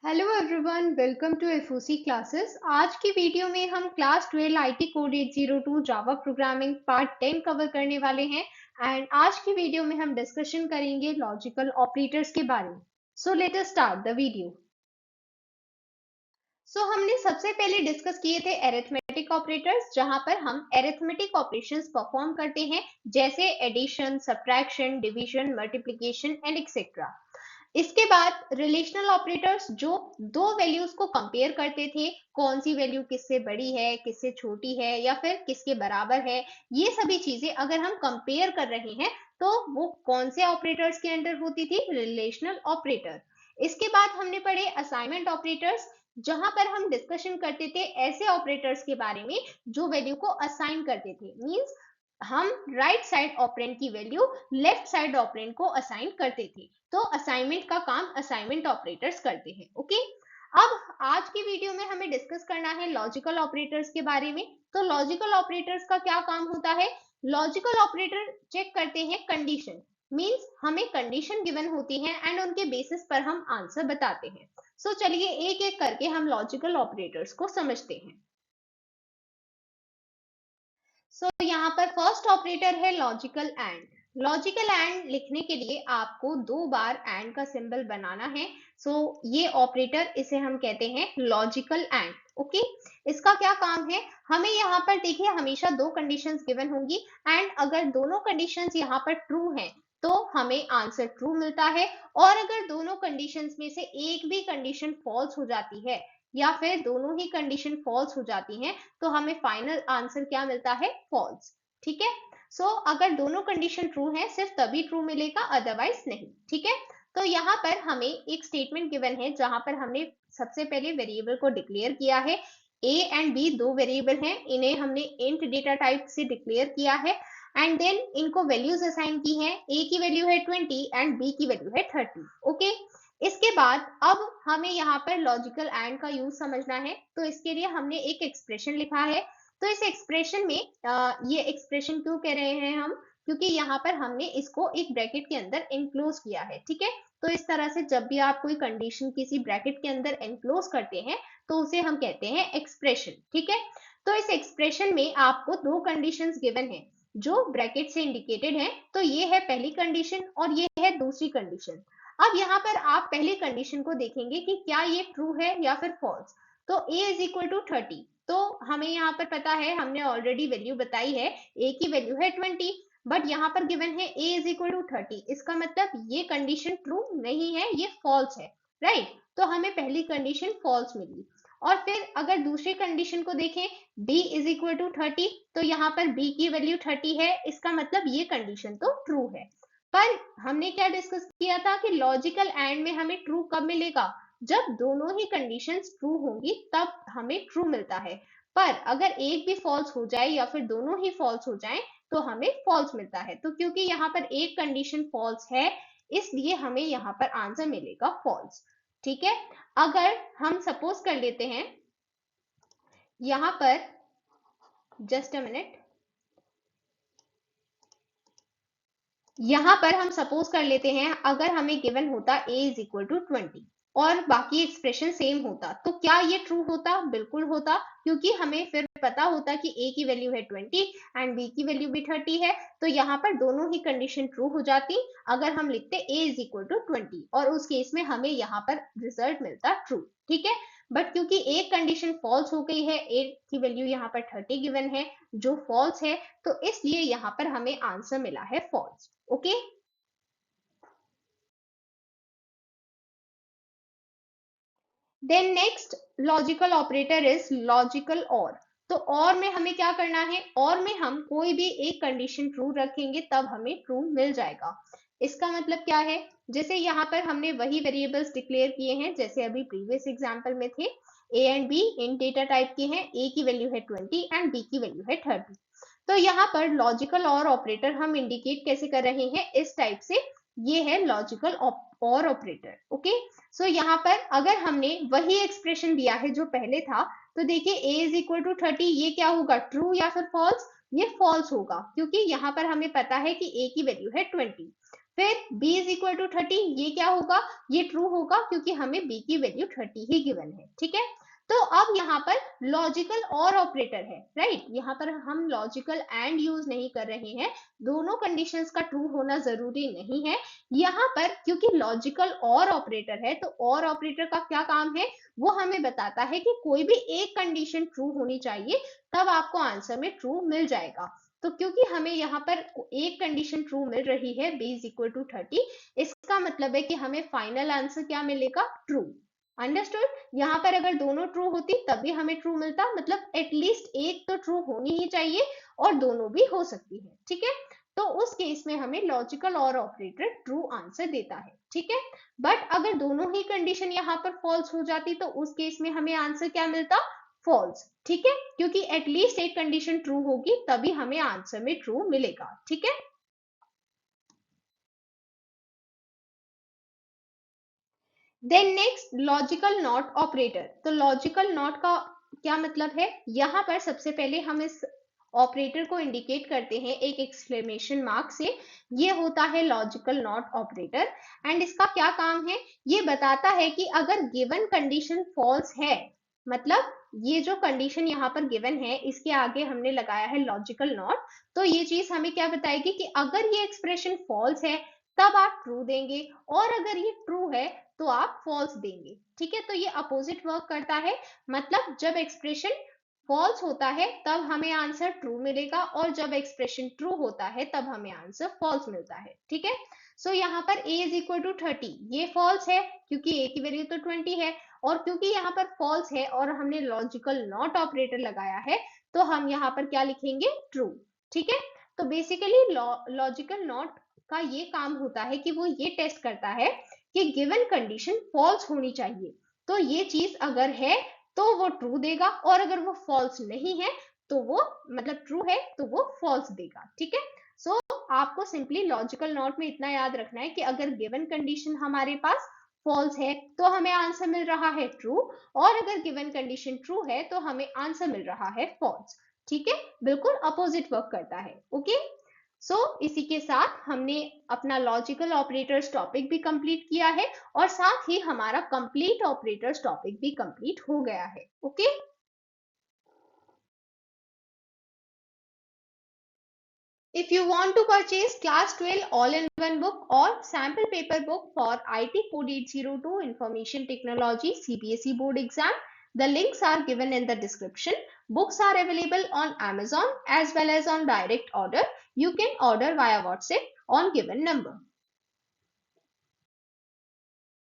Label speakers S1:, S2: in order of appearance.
S1: Hello everyone, welcome to FOC classes. आज की video में हम class 12 IT code 802 Java programming part 10 cover करने वाले हैं। एंड आज की वीडियो में हम डिस्कशन करेंगे लॉजिकल ऑपरेटर्स के बारे में। So let us start the video. हमने सबसे पहले डिस्कस किए थे एरिथमेटिक ऑपरेटर्स, जहां पर हम एरिथमेटिक ऑपरेशंस परफॉर्म करते हैं, जैसे addition, subtraction, division, multiplication and etcetera. इसके बाद रिलेशनल ऑपरेटर्स जो दो वैल्यूज को कंपेयर करते थे, कौन सी वैल्यू किससे बड़ी है, किससे छोटी है या फिर किसके बराबर है, ये सभी चीजें अगर हम कंपेयर कर रहे हैं तो वो कौन से ऑपरेटर्स के अंडर होती थी? Relational operator. इसके बाद हमने पढ़े असाइनमेंट ऑपरेटर्स, जहां पर हम डिस्कशन करते थे ऐसे ऑपरेटर्स के बारे में जो वैल्यू को असाइन करते थे। मींस हम राइट साइड ऑपरेंड की वैल्यू लेफ्ट साइड ऑपरेंड को असाइन करते थे। तो असाइनमेंट का काम असाइनमेंट ऑपरेटर्स करते हैं। ओके, अब आज की वीडियो में हमें डिस्कस करना है लॉजिकल ऑपरेटर्स के बारे में। तो लॉजिकल ऑपरेटर्स का क्या काम होता है? लॉजिकल ऑपरेटर चेक करते हैं कंडीशन। मींस हमें कंडीशन गिवन होती है एंड उनके बेसिस पर हम आंसर बताते हैं। चलिए एक एक करके हम लॉजिकल ऑपरेटर्स को समझते हैं। यहाँ पर फर्स्ट ऑपरेटर है लॉजिकल एंड। लॉजिकल एंड लिखने के लिए आपको दो बार एंड का सिंबल बनाना है। ये ऑपरेटर, इसे हम कहते हैं लॉजिकल एंड। ओके, इसका क्या काम है? हमें यहाँ पर देखिए हमेशा दो कंडीशंस गिवन होंगी एंड अगर दोनों कंडीशंस यहाँ पर ट्रू हैं तो हमें आंसर ट्रू मिलता है, और अगर दोनों कंडीशंस में से एक भी कंडीशन फॉल्स हो जाती है या फिर दोनों ही कंडीशन फॉल्स हो जाती हैं तो हमें फाइनल आंसर क्या मिलता है? फॉल्स। ठीक है। अगर दोनों कंडीशन ट्रू है सिर्फ तभी ट्रू मिलेगा, अदरवाइज नहीं। ठीक है। तो यहाँ पर हमें एक स्टेटमेंट गिवन है जहां पर हमने सबसे पहले वेरिएबल को डिक्लेयर किया है। ए एंड बी दो वेरिएबल हैं, इन्हें हमने इंट डेटा टाइप से डिक्लेयर किया है एंड देन इनको वैल्यूज असाइन की हैं। ए की वैल्यू है 20 एंड बी की वैल्यू है 30। ओके, इसके बाद अब हमें यहाँ पर लॉजिकल एंड का यूज समझना है, तो इसके लिए हमने एक एक्सप्रेशन लिखा है। तो इस एक्सप्रेशन में ये एक्सप्रेशन क्यों कह रहे हैं हम? क्योंकि यहाँ पर हमने इसको एक ब्रैकेट के अंदर एनक्लोज किया है। ठीक है। तो इस तरह से जब भी आप कोई कंडीशन किसी ब्रैकेट के अंदर एनक्लोज करते हैं तो उसे हम कहते हैं एक्सप्रेशन। ठीक है। तो इस एक्सप्रेशन में आपको दो कंडीशंस गिवन है जो ब्रैकेट से इंडिकेटेड है। तो ये है पहली कंडीशन और ये है दूसरी कंडीशन। अब यहाँ पर आप पहली कंडीशन को देखेंगे कि क्या ये ट्रू है या फिर फॉल्स। तो a इज इक्वल टू 30, तो हमें यहाँ पर पता है, हमने ऑलरेडी वैल्यू बताई है, a की वैल्यू है 20, बट यहाँ पर गिवन है a इज इक्वल टू 30। इसका मतलब ये कंडीशन ट्रू नहीं है, ये फॉल्स है। राइट। तो हमें पहली कंडीशन फॉल्स मिली। और फिर अगर दूसरी कंडीशन को देखें, b इज इक्वल टू 30, तो यहाँ पर b की वैल्यू 30 है, इसका मतलब ये कंडीशन तो ट्रू है। पर हमने क्या डिस्कस किया था कि लॉजिकल एंड में हमें ट्रू कब मिलेगा? जब दोनों ही कंडीशंस ट्रू होंगी तब हमें ट्रू मिलता है। पर अगर एक भी फॉल्स हो जाए या फिर दोनों ही फॉल्स हो जाए तो हमें फॉल्स मिलता है। तो क्योंकि यहाँ पर एक कंडीशन फॉल्स है इसलिए हमें यहाँ पर आंसर मिलेगा फॉल्स। ठीक है। अगर हम सपोज कर लेते हैं यहाँ पर, जस्ट अ मिनट, यहाँ पर हम सपोज कर लेते हैं अगर हमें गिवन होता a इज इक्वल टू 20 और बाकी एक्सप्रेशन सेम होता तो क्या ये ट्रू होता? बिल्कुल होता, क्योंकि हमें फिर पता होता कि a की वैल्यू है 20 एंड b की वैल्यू भी 30 है। तो यहाँ पर दोनों ही कंडीशन ट्रू हो जाती अगर हम लिखते a इज इक्वल टू 20, और उस केस में हमें यहाँ पर रिजल्ट मिलता ट्रू। ठीक है। बट क्योंकि एक कंडीशन फॉल्स हो गई है, a की वैल्यू यहाँ पर 30 गिवन है जो फॉल्स है, तो इसलिए यहाँ पर हमें आंसर मिला है false. Okay. Then next logical operator is logical और। तो और में हमें क्या करना है? और में हम कोई भी एक कंडीशन ट्रू रखेंगे तब हमें ट्रू मिल जाएगा। इसका मतलब क्या है? जैसे यहाँ पर हमने वही वेरिएबल्स डिक्लेयर किए हैं जैसे अभी प्रीवियस एग्जांपल में थे। a and b in data type के हैं, a की वैल्यू है 20 एंड b की वैल्यू है 30। तो यहाँ पर लॉजिकल और ऑपरेटर हम इंडिकेट कैसे कर रहे हैं? इस टाइप से। ये है लॉजिकल और ऑपरेटर। ओके। यहाँ पर अगर हमने वही एक्सप्रेशन दिया है जो पहले था, तो देखिए a इज इक्वल टू 30, ये क्या होगा? ट्रू या फिर फॉल्स? ये फॉल्स होगा, क्योंकि यहाँ पर हमें पता है कि a की वैल्यू है 20। फिर b इज इक्वल टू 30, ये क्या होगा, ये ट्रू होगा क्योंकि हमें b की वैल्यू 30 ही गिवन है, ठीक है। तो अब यहाँ पर लॉजिकल और ऑपरेटर है, राइट, यहाँ पर हम लॉजिकल एंड यूज नहीं कर रहे हैं, दोनों कंडीशंस का ट्रू होना जरूरी नहीं है यहाँ पर, क्योंकि लॉजिकल और ऑपरेटर है, तो और ऑपरेटर का क्या काम है, वो हमें बताता है कि कोई भी एक कंडीशन ट्रू होनी चाहिए, तब आपको आंसर में ट्रू मिल जाएगा। तो क्योंकि हमें यहाँ पर एक कंडीशन ट्रू मिल रही है b इज इक्वल टू 30, इसका मतलब है कि हमें फाइनल आंसर क्या मिलेगा, ट्रू। अंडरस्टूड, यहाँ पर अगर दोनों ट्रू होती तब भी हमें ट्रू मिलता, मतलब एटलीस्ट एक तो ट्रू होनी ही चाहिए और दोनों भी हो सकती है, ठीक है। तो उस केस में हमें लॉजिकल और ऑपरेटर ट्रू आंसर देता है, ठीक है। बट अगर दोनों ही कंडीशन यहाँ पर फॉल्स हो जाती तो उस केस में हमें आंसर क्या मिलता, फॉल्स, ठीक है, क्योंकि एटलीस्ट एक कंडीशन ट्रू होगी तभी हमें आंसर में ट्रू मिलेगा, ठीक है। Then next logical not operator. तो लॉजिकल नॉट का क्या मतलब है, यहाँ पर सबसे पहले हम इस ऑपरेटर को इंडिकेट करते हैं एक एक्सक्लेमेशन मार्क से, ये होता है लॉजिकल नॉट ऑपरेटर। एंड इसका क्या काम है, ये बताता है कि अगर गिवन कंडीशन फॉल्स है, मतलब ये जो कंडीशन यहाँ पर गिवन है इसके आगे हमने लगाया है लॉजिकल नॉट, तो ये चीज हमें क्या बताएगी कि अगर ये एक्सप्रेशन फॉल्स है तब आप ट्रू देंगे, और अगर ये ट्रू है तो आप फॉल्स देंगे, ठीक है। तो ये अपोजिट वर्क करता है, मतलब जब एक्सप्रेशन फॉल्स होता है तब हमें आंसर ट्रू मिलेगा, और जब एक्सप्रेशन ट्रू होता है तब हमें आंसर फॉल्स मिलता है, ठीक है। सो यहाँ पर a इज इक्वल टू 30, ये फॉल्स है क्योंकि a की वैल्यू तो 20 है, और क्योंकि यहाँ पर फॉल्स है और हमने लॉजिकल नॉट ऑपरेटर लगाया है, तो हम यहाँ पर क्या लिखेंगे, ट्रू, ठीक है। तो बेसिकली लॉजिकल नॉट का ये काम होता है कि वो ये टेस्ट करता है कि गिवन कंडीशन फॉल्स होनी चाहिए, तो ये चीज अगर है तो वो ट्रू देगा, और अगर वो फॉल्स नहीं है तो वो, मतलब ट्रू है तो वो फॉल्स देगा, ठीक है। सो आपको सिंपली लॉजिकल नॉट में इतना याद रखना है कि अगर गिवन कंडीशन हमारे पास फॉल्स है तो हमें आंसर मिल रहा है ट्रू, और अगर गिवन कंडीशन ट्रू है तो हमें आंसर मिल रहा है फॉल्स, ठीक है, बिल्कुल अपोजिट वर्क करता है, ओके। इसी के साथ हमने अपना लॉजिकल ऑपरेटर्स टॉपिक भी कंप्लीट किया है, और साथ ही हमारा कंप्लीट ऑपरेटर्स टॉपिक भी कंप्लीट हो गया है, okay. If you want to purchase Class 12 all-in-one book or sample paper book for IT Code 802 Information Technology CBSE Board exam, the links are given in the description. Books are available on Amazon as well as on direct order. You can order via WhatsApp on given number.